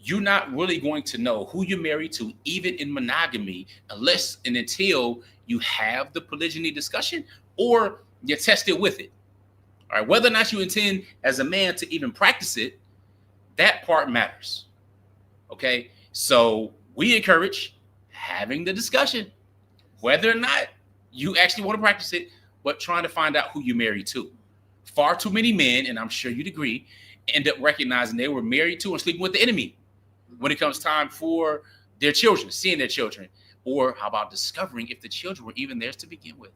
you're not really going to know who you're married to, even in monogamy, unless and until you have the polygyny discussion or you're tested with it. All right, whether or not you intend as a man to even practice it, that part matters. Okay, so we encourage having the discussion, whether or not you actually want to practice it, but trying to find out who you're married to. Far too many men, and I'm sure you'd agree, end up recognizing they were married to and sleeping with the enemy when it comes time for their children, seeing their children, or how about discovering if the children were even theirs to begin with.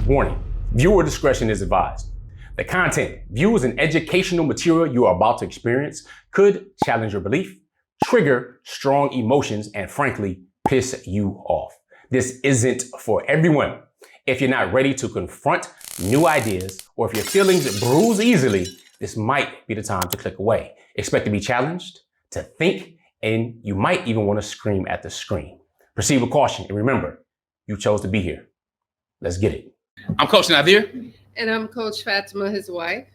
Warning, viewer discretion is advised. The content, views, and educational material you are about to experience could challenge your belief, trigger strong emotions, and frankly, piss you off. This isn't for everyone. If you're not ready to confront new ideas, or if your feelings bruise easily, this might be the time to click away. Expect to be challenged, to think, and you might even want to scream at the screen. Proceed with caution, and remember, you chose to be here. Let's get it. I'm Coach Nazir. And I'm Coach Fatimah, his wife.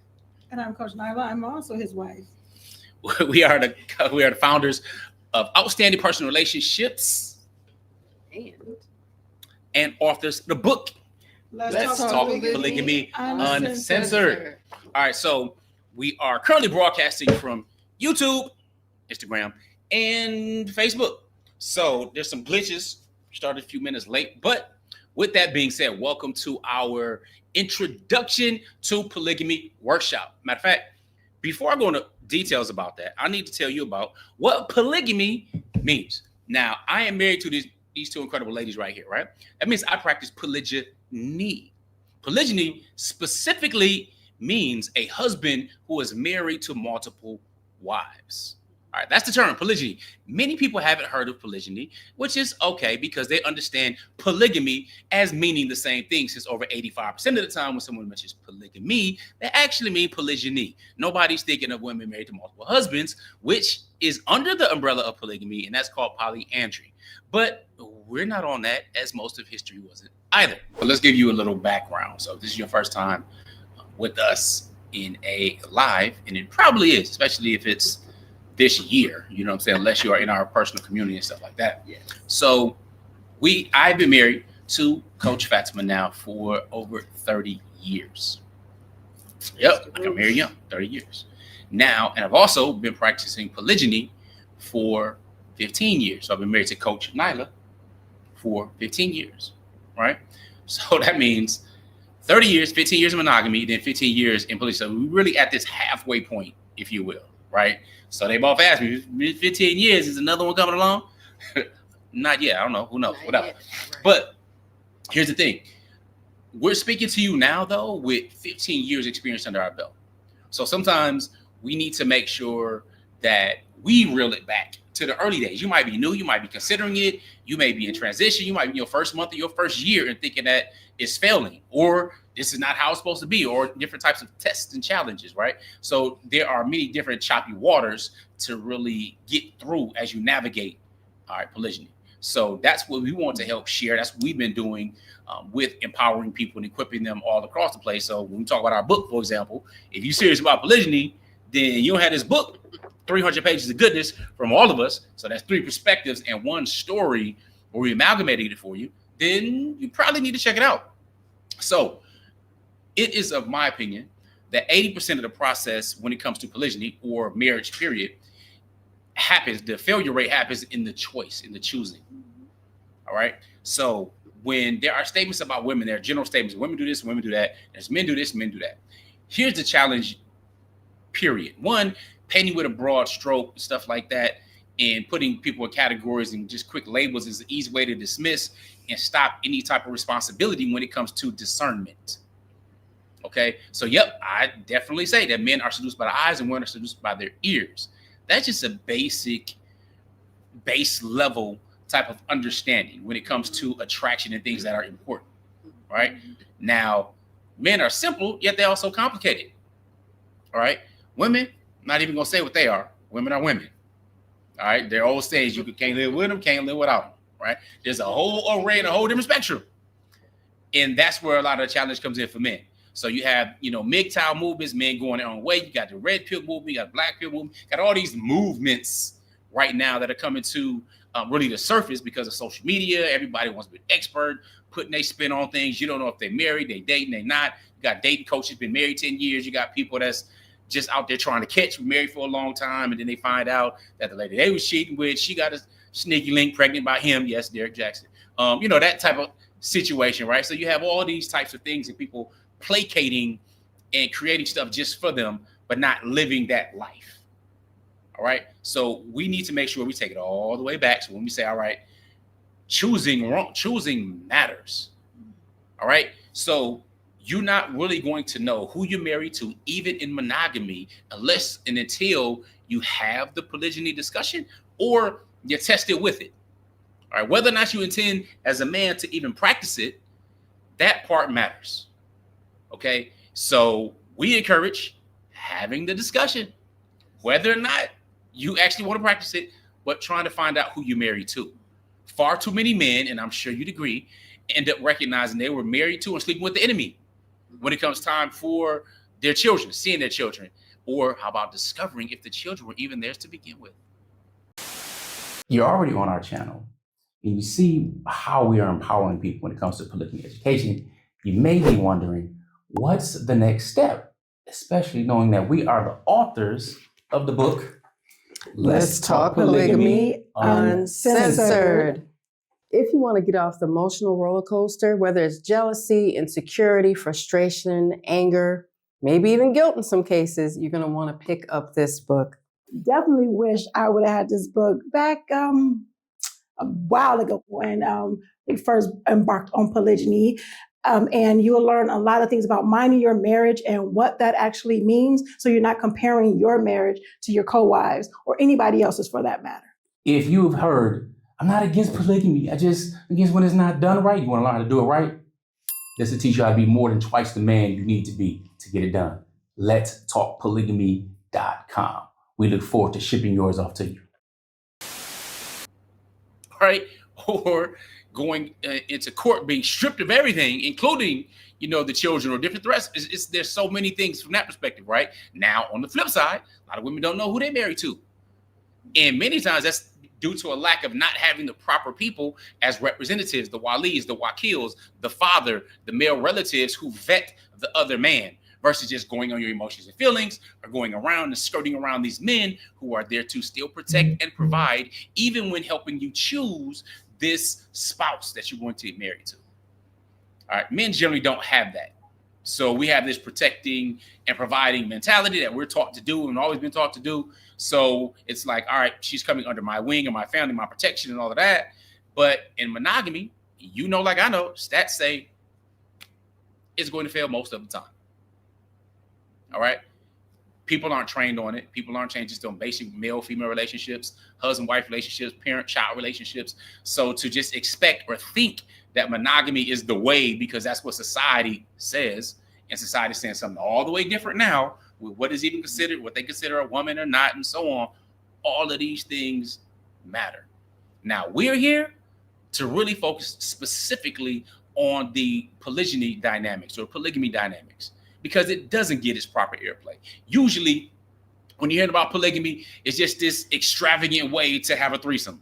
And I'm Coach Nyla. I'm also his wife. We are the founders of Outstanding Personal Relationships and authors of the book Let's Talk Polygamy Uncensored. All right, so we are currently broadcasting from YouTube, Instagram, and Facebook. So there's some glitches. Started a few minutes late, but with that being said, welcome to our Introduction to Polygamy workshop. Matter of fact, before I go into details about that, I need to tell you about what polygamy means. Now, I am married to these two incredible ladies right here, right? That means I practice polygyny. Polygyny specifically means a husband who is married to multiple wives. All right, that's the term, polygyny. Many people haven't heard of polygyny, which is okay because they understand polygamy as meaning the same thing, since over 85% of the time when someone mentions polygamy, they actually mean polygyny. Nobody's thinking of women married to multiple husbands, which is under the umbrella of polygamy, and that's called polyandry. But we're not on that, as most of history wasn't either. But let's give you a little background. So if this is your first time with us in a live, and it probably is, especially if it's this year, you know what I'm saying, unless you are in our personal community and stuff like that. Yes. So I've been married to Coach Fatimah now for over 30 years. Yep, I got married young, 30 years. Now, and I've also been practicing polygyny for 15 years. So I've been married to Coach Nyla for 15 years, right? So that means 30 years, 15 years in monogamy, then 15 years in polygyny. So we're really at this halfway point, if you will, right? So they both asked me, 15 years, is another one coming along? Not yet. I don't know. Who knows? Whatever. Right. But here's the thing. We're speaking to you now, though, with 15 years experience under our belt. So sometimes we need to make sure that we reel it back to the early days. You might be new. You might be considering it. You may be in transition. You might be in your first month of your first year and thinking that it's failing, or this is not how it's supposed to be, or different types of tests and challenges, right? So there are many different choppy waters to really get through as you navigate, all right, polygyny. So that's what we want to help share. That's what we've been doing with empowering people and equipping them all across the place. So when we talk about our book, for example, if you're serious about polygyny, then you don't have this book, 300 pages of goodness from all of us. So that's 3 perspectives and 1 story where we amalgamated it for you. Then you probably need to check it out. So it is of my opinion that 80% of the process when it comes to polygyny or marriage period happens, the failure rate happens in the choice, in the choosing. All right. So when there are statements about women, there are general statements, women do this, women do that. There's men do this, men do that. Here's the challenge, period. 1, painting with a broad stroke, stuff like that, and putting people in categories and just quick labels is an easy way to dismiss and stop any type of responsibility when it comes to discernment. Okay, so yep, I definitely say that men are seduced by the eyes and women are seduced by their ears. That's just a basic, base level type of understanding when it comes to attraction and things that are important, right? Now, men are simple, yet they're also complicated, all right? Women, I'm not even gonna say what they are. Women are women, all right? They're old sayings, you can't live with them, can't live without them, right? There's a whole array and a whole different spectrum. And that's where a lot of the challenge comes in for men. So you have, MGTOW movements, men going their own way. You got the red pill movement, you got the black pill movement, got all these movements, right now that are coming to really the surface because of social media. Everybody wants to be an expert, putting their spin on things. You don't know if they're married, they dating, they not. You got dating coaches been married 10 years. You got people that's just out there trying to catch, married for a long time, and then they find out that the lady they was cheating with, she got a sneaky link, pregnant by him. Yes, Derek Jackson. That type of situation, right? So you have all these types of things and people placating and creating stuff just for them, but not living that life. All right. So we need to make sure we take it all the way back. So when we say, all right, choosing matters. All right. So you're not really going to know who you're married to, even in monogamy, unless and until you have the polygyny discussion or you're tested with it. All right. Whether or not you intend as a man to even practice it, that part matters. Okay. So we encourage having the discussion, whether or not you actually want to practice it, but trying to find out who you're married to. Far too many men, and I'm sure you'd agree, end up recognizing they were married to and sleeping with the enemy when it comes time for their children, seeing their children, or how about discovering if the children were even theirs to begin with. You're already on our channel and you see how we are empowering people when it comes to polygamy education. You may be wondering, what's the next step? Especially knowing that we are the authors of the book, Let's Talk Polygamy Uncensored. If you want to get off the emotional roller coaster, whether it's jealousy, insecurity, frustration, anger, maybe even guilt in some cases, you're going to want to pick up this book. Definitely wish I would have had this book back a while ago when we first embarked on polygyny. And you will learn a lot of things about minding your marriage and what that actually means. So you're not comparing your marriage to your co-wives or anybody else's for that matter. If you've heard, I'm not against polygamy, I just against when it's not done right, you want to learn how to do it right, this will teach you how to be more than twice the man you need to be to get it done. Let's talk polygamy.com. We look forward to shipping yours off to you. All right. Or going into court, being stripped of everything, including, the children or different threats. There's so many things from that perspective, right? Now, on the flip side, a lot of women don't know who they're married to. And many times that's due to a lack of not having the proper people as representatives, the walis, the wakils, the father, the male relatives who vet the other man, versus just going on your emotions and feelings or going around and skirting around these men who are there to still protect and provide, even when helping you choose this spouse that you're going to get married to. All right. Men generally don't have that. So we have this protecting and providing mentality that we're taught to do and always been taught to do. So it's like, all right, she's coming under my wing and my family, my protection and all of that. But in monogamy, like I know, stats say it's going to fail most of the time. All right. People aren't trained on it. People aren't trained just on basic male-female relationships, husband-wife relationships, parent-child relationships. So to just expect or think that monogamy is the way because that's what society says, and society is saying something all the way different now with what is even considered, what they consider a woman or not, and so on. All of these things matter. Now, we're here to really focus specifically on the polygyny dynamics or polygamy dynamics, because it doesn't get its proper airplay. Usually, when you're hearing about polygamy, it's just this extravagant way to have a threesome.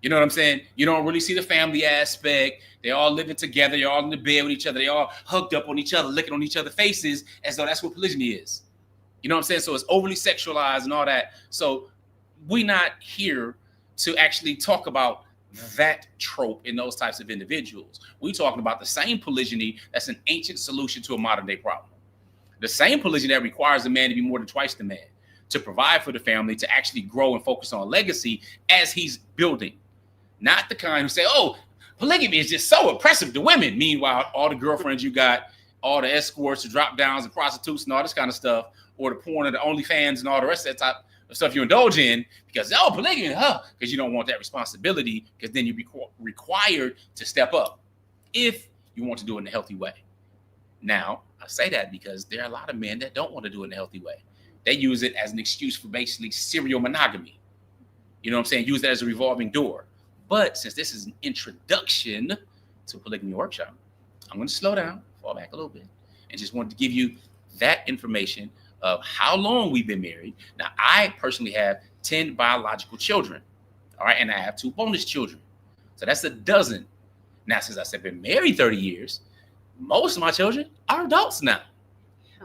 You know what I'm saying? You don't really see the family aspect. They're all living together. They're all in the bed with each other. They're all hugged up on each other, licking on each other's faces, as though that's what polygyny is. You know what I'm saying? So it's overly sexualized and all that. So we're not here to actually talk about that trope in those types of individuals. We're talking about the same polygyny that's an ancient solution to a modern day problem. The same polygyny that requires a man to be more than twice the man, to provide for the family, to actually grow and focus on legacy as he's building. Not the kind who say, oh, polygamy is just so oppressive to women. Meanwhile, all the girlfriends you got, all the escorts, the drop downs and prostitutes and all this kind of stuff, or the porn and the OnlyFans and all the rest of that type of stuff you indulge in because, polygamy, because you don't want that responsibility, because then you'd be required to step up if you want to do it in a healthy way. Now, I say that because there are a lot of men that don't want to do it in a healthy way. They use it as an excuse for basically serial monogamy. You know what I'm saying? Use that as a revolving door. But since this is an introduction to a polygamy workshop, I'm going to slow down, fall back a little bit, and just wanted to give you that information of how long we've been married. Now, I personally have 10 biological children. All right. And I have 2 bonus children. So that's a dozen. Now, since I've been married 30 years, most of my children are adults now.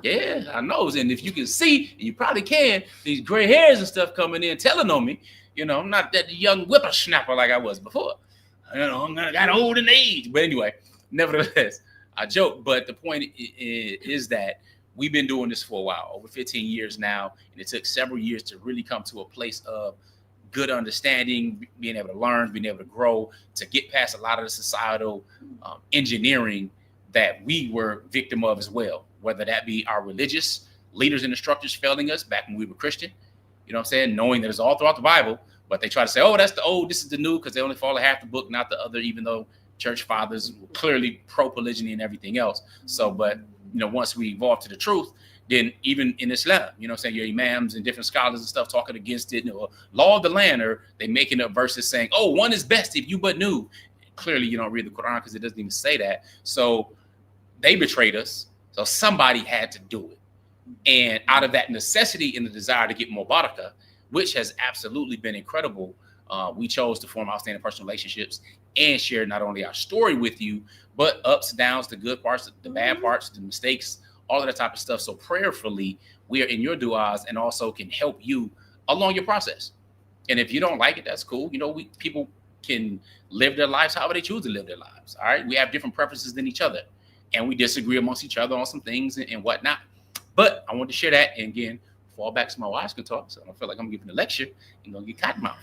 Yeah, I know. And if you can see, and you probably can, these gray hairs and stuff coming in telling on me, I'm not that young whippersnapper like I was before. I got old in age. But anyway, nevertheless, I joke. But the point is that we've been doing this for a while, over 15 years now. And it took several years to really come to a place of good understanding, being able to learn, being able to grow, to get past a lot of the societal engineering that we were victim of as well, whether that be our religious leaders and instructors failing us back when we were Christian, knowing that it's all throughout the Bible, but they try to say, oh, that's the old, this is the new, because they only follow half the book, not the other, even though church fathers were clearly pro-polygyny and everything else. So, but, once we evolved to the truth, then even in Islam, your imams and different scholars and stuff talking against it, or law of the land, or they making up verses saying, oh, one is best if you but knew. Clearly, you don't read the Quran because it doesn't even say that. So they betrayed us. So somebody had to do it. And out of that necessity and the desire to get more barakah, which has absolutely been incredible, we chose to form outstanding personal relationships and share not only our story with you, but ups, downs, the good parts, the bad parts, the mistakes, all of that type of stuff. So prayerfully, we are in your du'as and also can help you along your process. And if you don't like it, that's cool. People can live their lives however they choose to live their lives. All right. We have different preferences than each other, and we disagree amongst each other on some things and whatnot. But I want to share that. And again, fall back to my wives can talk. So I don't feel like I'm giving a lecture and gonna get cotton mouth.